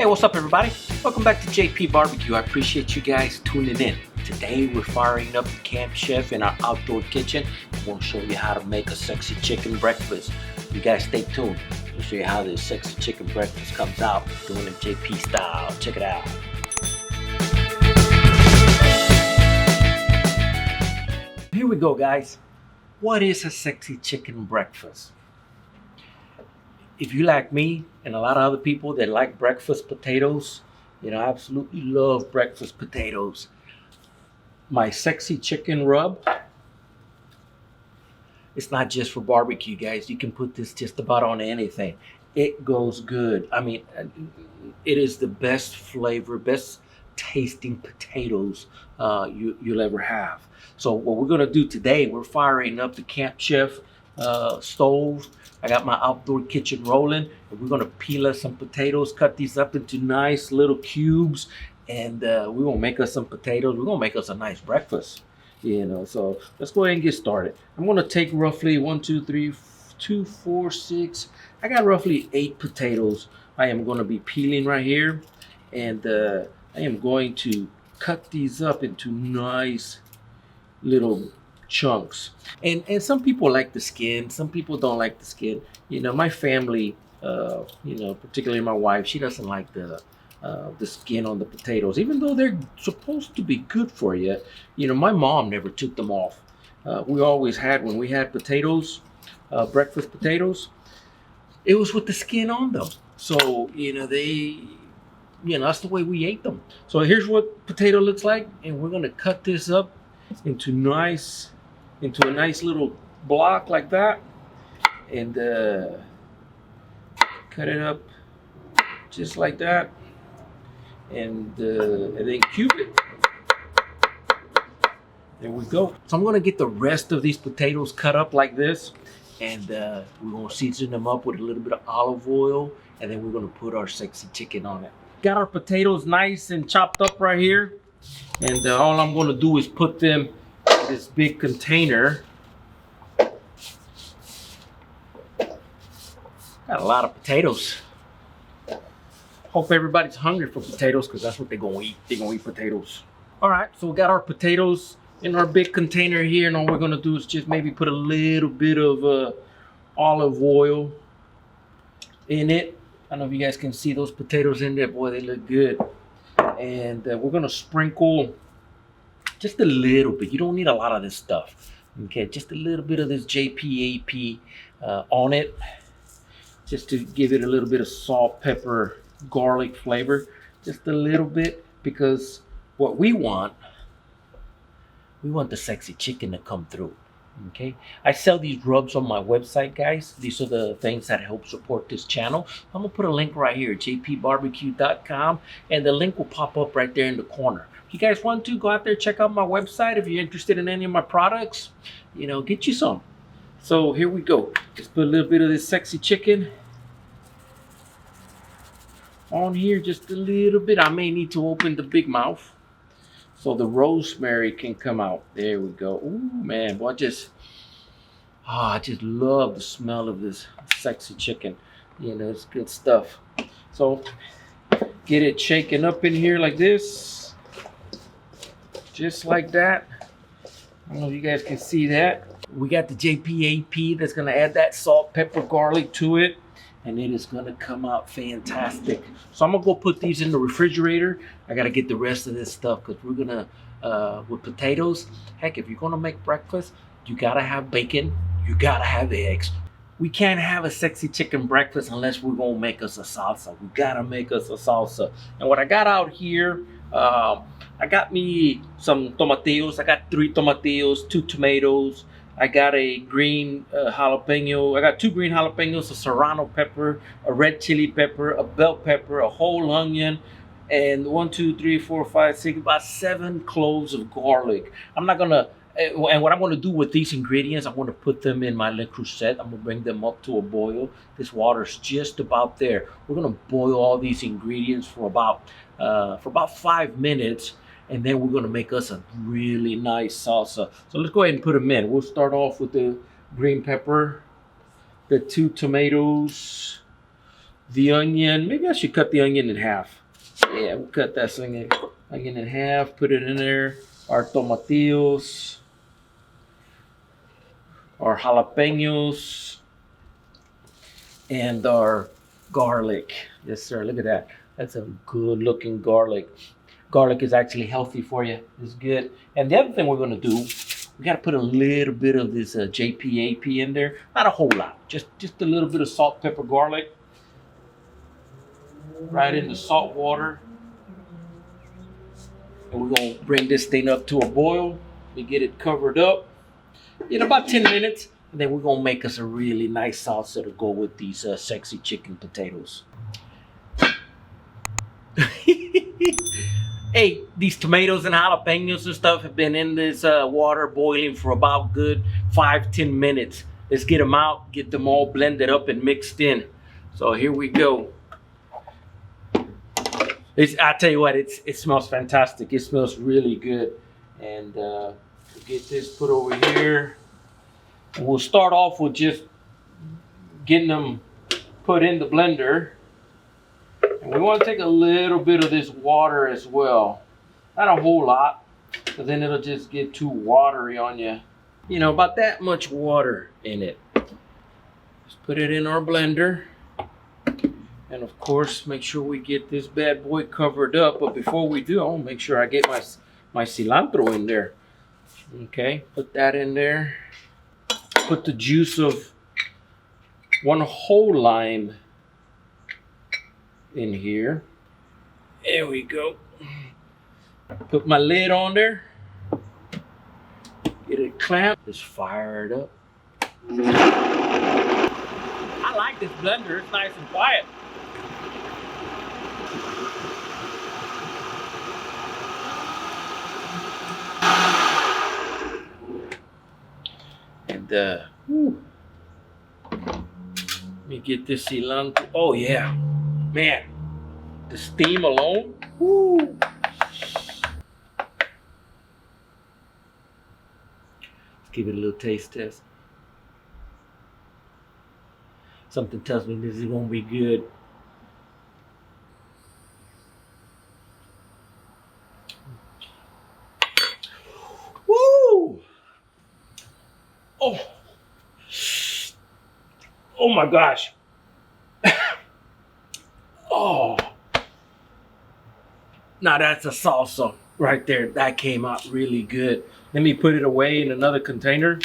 Hey, what's up everybody? Welcome back to J.P.BBQ. I appreciate you guys tuning in. Today we're firing up the Campchef in our outdoor kitchen. I want to show you how to make a sexy chicken breakfast. You guys stay tuned. We'll show you how this sexy chicken breakfast comes out, doing it JP style. Check it out. Here we go, guys. What is a sexy chicken breakfast? If you like me and a lot of other people that like breakfast potatoes, I absolutely love breakfast potatoes. My sexy chicken rub, it's not just for barbecue, guys. You can put this just about on anything. It goes good. I mean, it is the best flavor, best tasting potatoes you'll ever have. So what we're gonna do today, we're firing up the Campchef stove. I got my outdoor kitchen rolling, and we're gonna peel us some potatoes, cut these up into nice little cubes, and we're gonna make us some potatoes. We're gonna make us a nice breakfast, So let's go ahead and get started. I'm gonna take roughly 1, 2, 3, 2, 4, 6. I got roughly 8 potatoes. I am gonna be peeling right here, and I am going to cut these up into nice little chunks. And some people like the skin, some people don't like the skin. My family, particularly my wife, she doesn't like the skin on the potatoes, even though they're supposed to be good for you. My mom never took them off. We always had, when we had potatoes, breakfast potatoes, it was with the skin on them. So, that's the way we ate them. So here's what potato looks like, and we're gonna cut this up into a nice little block like that, and cut it up just like that, and then cube it. There we go. So I'm gonna get the rest of these potatoes cut up like this, and we're gonna season them up with a little bit of olive oil, and then we're gonna put our sexy chicken on it. Got our potatoes nice and chopped up right here, and all I'm gonna do is put them in this big container. Got a lot of potatoes. Hope everybody's hungry for potatoes, because that's what they're gonna eat. They're gonna eat potatoes. All right, so we got our potatoes in our big container here, and all we're gonna do is just maybe put a little bit of olive oil in it. I don't know if you guys can see those potatoes in there. Boy, they look good. And we're gonna sprinkle just a little bit. You don't need a lot of this stuff. Okay, just a little bit of this J.P.BBQ on it, just to give it a little bit of salt, pepper, garlic flavor. Just a little bit, because what we want the sexy chicken to come through. Okay, I sell these rubs on my website, guys. These are the things that help support this channel. I'm gonna put a link right here, jpbbq.com, and the link will pop up right there in the corner. If you guys want to, go out there, check out my website. If you're interested in any of my products, get you some. So here we go. Just put a little bit of this sexy chicken on here, just a little bit. I may need to open the big mouth so the rosemary can come out. There we go. Ooh, man, boy, I just love the smell of this sexy chicken. It's good stuff. So get it shaken up in here like this, just like that. I don't know if you guys can see that. We got the J.P.BBQ that's gonna add that salt, pepper, garlic to it, and it is gonna come out fantastic. So I'm gonna go put these in the refrigerator. I gotta get the rest of this stuff, because we're gonna, with potatoes, heck, if you're gonna make breakfast, you gotta have bacon, you gotta have eggs. We can't have a sexy chicken breakfast unless we're gonna make us a salsa. We gotta make us a salsa. And what I got out here, I got me some tomatillos. I got 3 tomatillos, 2 tomatoes. I got a green jalapeno. I got 2 green jalapenos, a serrano pepper, a red chili pepper, a bell pepper, a whole onion, and 1, 2, 3, 4, 5, 6, about 7 cloves of garlic. I'm not gonna, and what I'm gonna do with these ingredients, I'm gonna put them in my Le Creuset. I'm gonna bring them up to a boil. This water's just about there. We're gonna boil all these ingredients for about 5 minutes. And then we're gonna make us a really nice salsa. So let's go ahead and put them in. We'll start off with the green pepper, the 2 tomatoes, the onion. Maybe I should cut the onion in half. Yeah, we'll cut that onion in half, put it in there. Our tomatillos, our jalapenos, and our garlic. Yes, sir. Look at that. That's a good looking garlic. Garlic is actually healthy for you. It's good. And the other thing we're going to do, we got to put a little bit of this J.P.BBQ in there. Not a whole lot. Just a little bit of salt, pepper, garlic. Right in the salt water. And we're going to bring this thing up to a boil. We get it covered up in about 10 minutes. And then we're going to make us a really nice salsa to go with these sexy chicken potatoes. Hey, these tomatoes and jalapenos and stuff have been in this water boiling for about good 5-10 minutes. Let's get them out, get them all blended up and mixed in. So here we go. I tell you what, it smells fantastic. It smells really good. And we'll get this put over here. And we'll start off with just getting them put in the blender. And we want to take a little bit of this water as well. Not a whole lot, but then it'll just get too watery on you. You know, about that much water in it. Just put it in our blender. And of course, make sure we get this bad boy covered up. But before we do, I want to make sure I get my cilantro in there. Okay, put that in there. Put the juice of one whole lime in here. There we go. Put my lid on there. Get it clamped. Just fire it up. I like this blender. It's nice and quiet. And let me get this cilantro. Oh yeah, man, the steam alone. Woo. Let's give it a little taste test. Something tells me this is gonna be good. Woo! Oh my gosh. Oh. Now that's a salsa right there. That came out really good. Let me put it away in another container.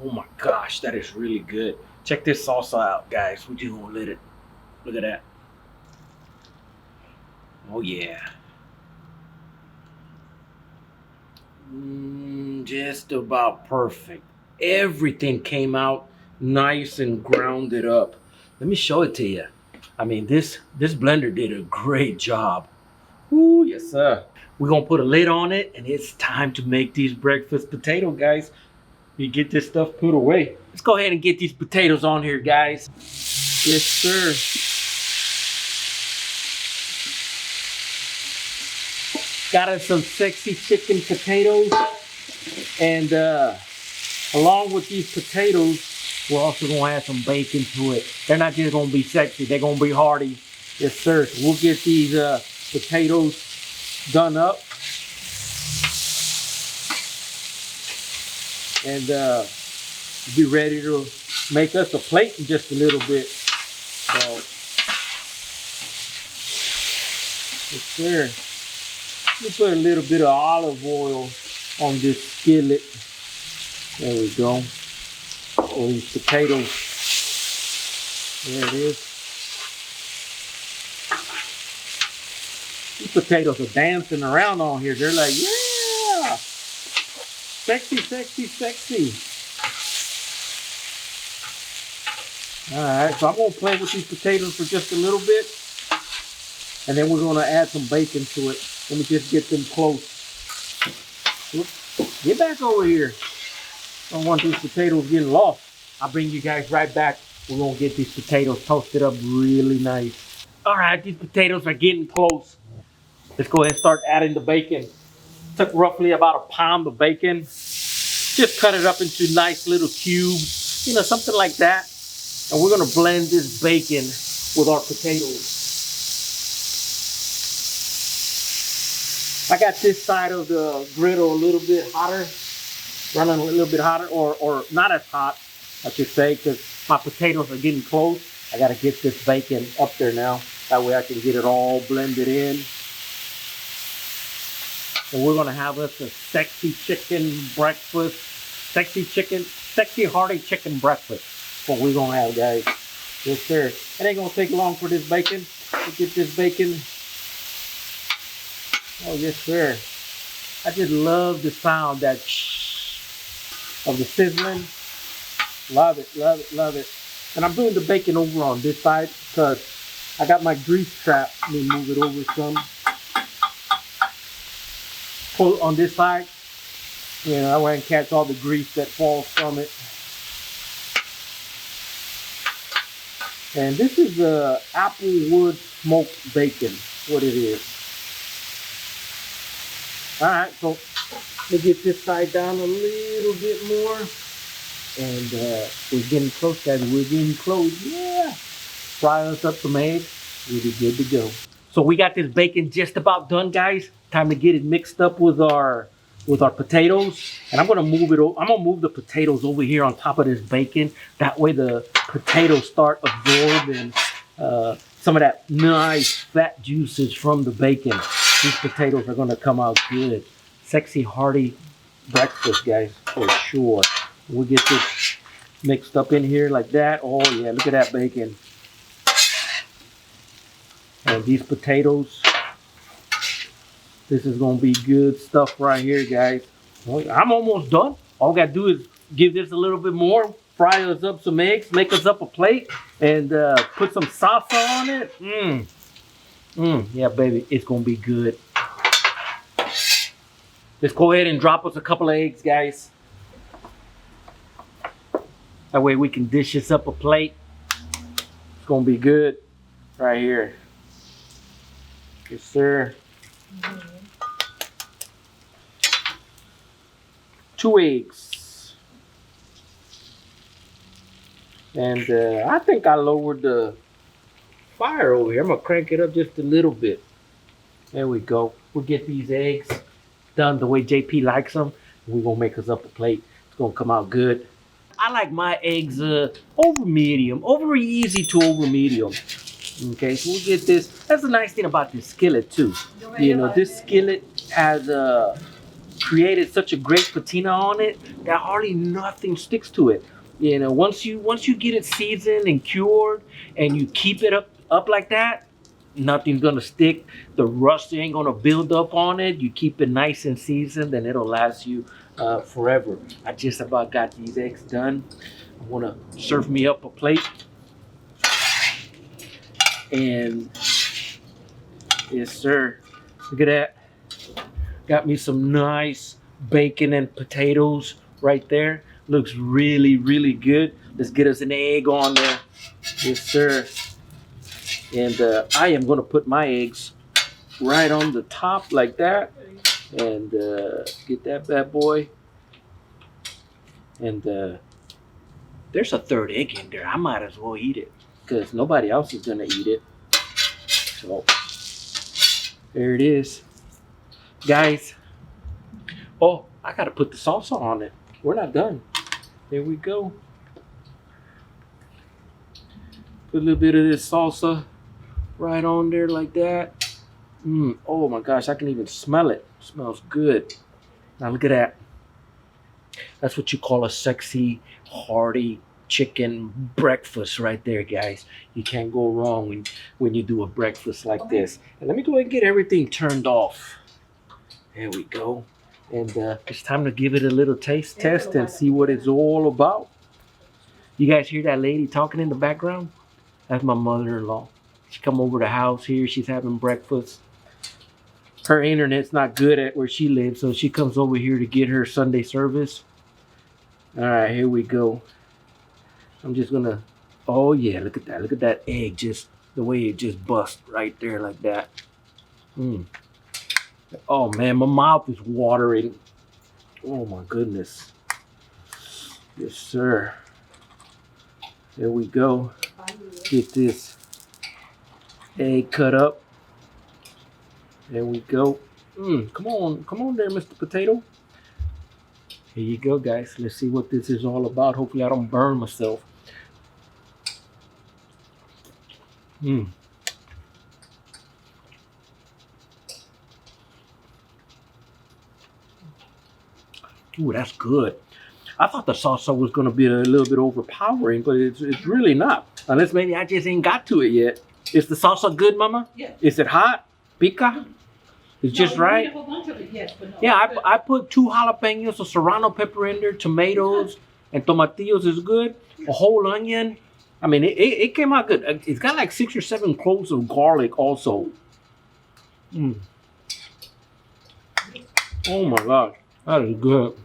Oh my gosh, that is really good. Check this salsa out, guys. We just gonna let it. Look at that. Oh yeah. Just about perfect. Everything came out nice and grounded up. Let me show it to you. I mean, this blender did a great job. Ooh, yes sir. We're gonna put a lid on it, and it's time to make these breakfast potatoes, guys. You get this stuff put away. Let's go ahead and get these potatoes on here, guys. Yes sir. Got us some sexy chicken potatoes, and along with these potatoes, we're also gonna add some bacon to it. They're not just gonna be sexy, they're gonna be hearty. Yes sir. So we'll get these potatoes done up, and be ready to make us a plate in just a little bit. So, yes sir. We put a little bit of olive oil on this skillet. There we go. Oh, these potatoes. There it is. These potatoes are dancing around on here. They're like, yeah! Sexy, sexy, sexy. Alright, so I'm going to play with these potatoes for just a little bit. And then we're going to add some bacon to it. Let me just get them close. Oops. Get back over here. Don't want these potatoes getting lost. I'll bring you guys right back. We're going to get these potatoes toasted up really nice. Alright, these potatoes are getting close. Let's go ahead and start adding the bacon. Took roughly about a pound of bacon. Just cut it up into nice little cubes. You know, something like that. And we're going to blend this bacon with our potatoes. I got this side of the griddle a little bit hotter, running a little bit hotter, or not as hot, I should say, because my potatoes are getting close. I got to get this bacon up there now. That way I can get it all blended in. And we're going to have us a sexy chicken breakfast, sexy hearty chicken breakfast. What we're going to have, guys. Yes, sir. It ain't going to take long for this bacon. We'll get this bacon. Oh, yes, sir. I just love the sound that of the sizzling. Love it, love it, love it. And I'm doing the bacon over on this side because I got my grease trap. Let me move it over some. Pull on this side. You know, I want to catch all the grease that falls from it. And this is the applewood smoked bacon, what it is. Alright, so we'll get this side down a little bit more. And we're getting close, guys. We're getting close. Yeah. Fry us up some eggs. We'll be good to go. So we got this bacon just about done, guys. Time to get it mixed up with our potatoes. And I'm gonna move it. I'm gonna move the potatoes over here on top of this bacon. That way the potatoes start absorbing some of that nice fat juices from the bacon. These potatoes are gonna come out good. Sexy hearty breakfast, guys, for sure. We'll get this mixed up in here like that. Oh yeah, look at that bacon. And these potatoes. This is gonna be good stuff right here, guys. Well, I'm almost done. All we gotta do is give this a little bit more, fry us up some eggs, make us up a plate, and put some salsa on it. Yeah, baby, it's gonna be good. Let's go ahead and drop us a couple of eggs, guys. That way we can dish this up a plate. It's gonna be good right here. Yes, sir. 2 eggs. And I think I lowered the fire over here. I'm gonna crank it up just a little bit. There we go. We'll get these eggs done the way JP likes them. We're gonna make us up a plate. It's gonna come out good. I like my eggs over medium, over easy to over medium. Okay, so we'll get this. That's the nice thing about this skillet too. You know, this skillet has created such a great patina on it that hardly nothing sticks to it. You know, once you get it seasoned and cured and you keep it up like that, nothing's gonna stick. The rust ain't gonna build up on it. You keep it nice and seasoned and it'll last you forever. I just about got these eggs done. I wanna serve me up a plate. And yes, sir. Look at that. Got me some nice bacon and potatoes right there. Looks really, really good. Let's get us an egg on there. Yes, sir. And I am going to put my eggs right on the top like that. And get that bad boy. And there's a third egg in there. I might as well eat it because nobody else is going to eat it. So there it is. Guys. Oh, I got to put the salsa on it. We're not done. There we go. Put a little bit of this salsa right on there like that. Oh my gosh, I can even smell it. It smells good. Now look at that. That's what you call a sexy, hearty chicken breakfast right there, guys. You can't go wrong when you do a breakfast like this. And let me go ahead and get everything turned off. There we go. And it's time to give it a little taste test and see what it's all about. You guys hear that lady talking in the background? That's my mother-in-law. She come over the house here. She's having breakfast. Her internet's not good at where she lives, so she comes over here to get her Sunday service. All right, here we go. I'm just gonna, oh yeah, look at that. Look at that egg, just the way it just bust right there like that. Oh man, my mouth is watering. Oh my goodness. Yes, sir. There we go. Get this Egg cut up. There we go. Come on there, Mr. Potato. Here you go, guys. Let's see what this is all about. Hopefully I don't burn myself. Ooh, that's good. I thought the salsa was going to be a little bit overpowering, but it's really not. Unless maybe I just ain't got to it yet. Is the salsa good, Mama? Yeah. Is it hot? Pica? It's just right? A whole bunch of it, yes, but no. Yeah, I put 2 jalapenos, a serrano pepper in there, tomatoes, and tomatillos is good. A whole onion. I mean, it came out good. It's got like 6 or 7 cloves of garlic also. Oh my gosh, that is good.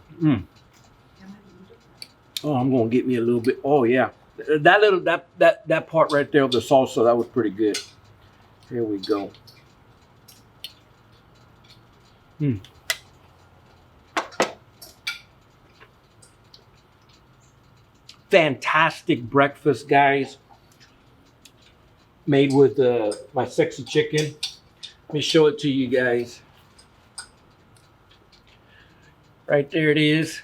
Oh, I'm gonna get me a little bit. Oh yeah, that part right there of the salsa, that was pretty good. Here we go. Fantastic breakfast, guys. Made with my sexy chicken. Let me show it to you guys. Right there it is.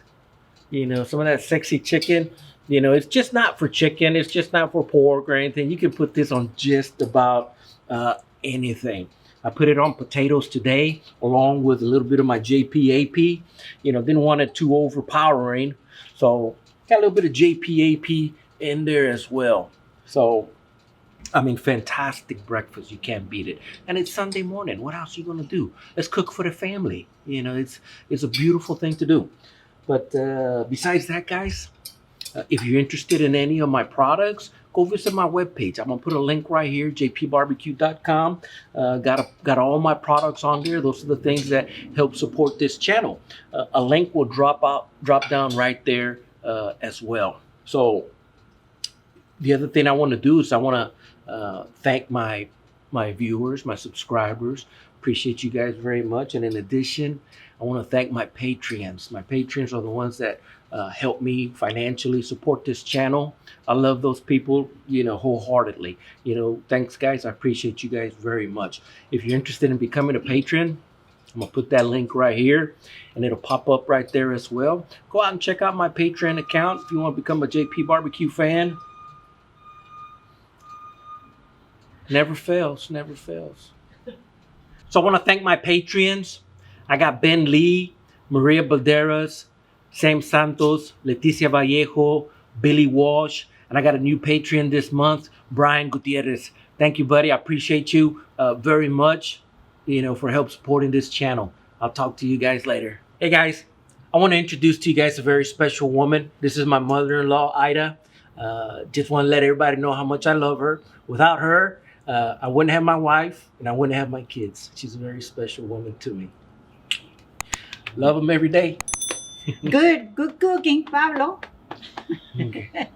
You know, some of that sexy chicken. You know, it's just not for chicken. It's just not for pork or anything. You can put this on just about anything. I put it on potatoes today, along with a little bit of my J.P.BBQ. You know, didn't want it too overpowering. So got a little bit of J.P.BBQ in there as well. So, I mean, fantastic breakfast. You can't beat it. And it's Sunday morning. What else are you going to do? Let's cook for the family. You know, it's a beautiful thing to do. But besides that, guys, if you're interested in any of my products, go visit my webpage. I'm going to put a link right here, jpbbq.com. Got all my products on there. Those are the things that help support this channel. A link will drop down right there as well. So the other thing I want to do is I want to thank my viewers, my subscribers. Appreciate you guys very much. And in addition, I want to thank my Patreons. My Patreons are the ones that help me financially support this channel. I love those people, you know, wholeheartedly. You know, thanks, guys. I appreciate you guys very much. If you're interested in becoming a patron, I'm going to put that link right here, and it'll pop up right there as well. Go out and check out my Patreon account if you want to become a J.P.BBQ fan. Never fails, never fails. So I want to thank my Patreons. I got Ben Lee, Maria Balderas, Sam Santos, Leticia Vallejo, Billy Walsh, and I got a new Patreon this month, Brian Gutierrez. Thank you, buddy. I appreciate you very much, you know, for help supporting this channel. I'll talk to you guys later. Hey guys, I want to introduce to you guys a very special woman. This is my mother-in-law, Ida. Just want to let everybody know how much I love her. Without her, I wouldn't have my wife and I wouldn't have my kids. She's a very special woman to me. Love them every day. Good cooking, Pablo. Okay.